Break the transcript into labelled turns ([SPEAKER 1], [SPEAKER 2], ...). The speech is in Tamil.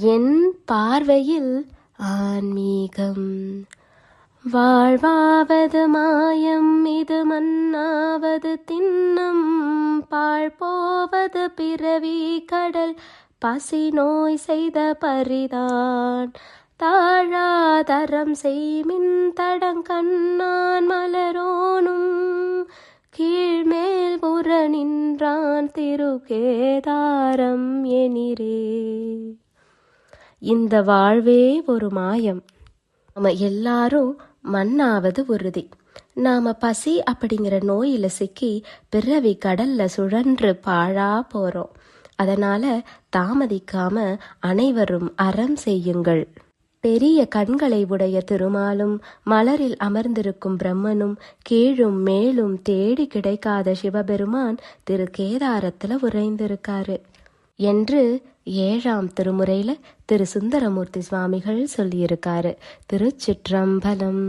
[SPEAKER 1] என் பார்வையில் ஆன்மீகம். வாழ்வாவது மாயம், இது மண்ணாவது திண்ணம். பாழ் போவது பிறவி கடல், பசி நோய் செய்த பரிதான். தாழாதரம் செய்மின் தடங்கண்ணான் மலரோனும், கீழ்மேல் புற நின்றான் திருக்கேதாரம் எனிரே. இந்த வாழ்வே ஒரு மாயம். நாம எல்லாரும் மண்ணாவது உறுதி. நாம பசி அப்படிங்கிற நோயில சிக்கி பிறவி கடல்ல சுழன்று பாழா போறோம். அதனால தாமதிக்காம அனைவரும் அறம் செய்யுங்கள். பெரிய கண்களை உடைய திருமாலும் மலரில் அமர்ந்திருக்கும் பிரம்மனும் கீழும் மேலும் தேடி கிடைக்காத சிவபெருமான் திரு கேதாரத்துல உறைந்திருக்காரு என்று 7ஆம் திருமுறையில திரு சுந்தரமூர்த்தி சுவாமிகள் சொல்லியிருக்காரு. திருச்சிற்றம்பலம்.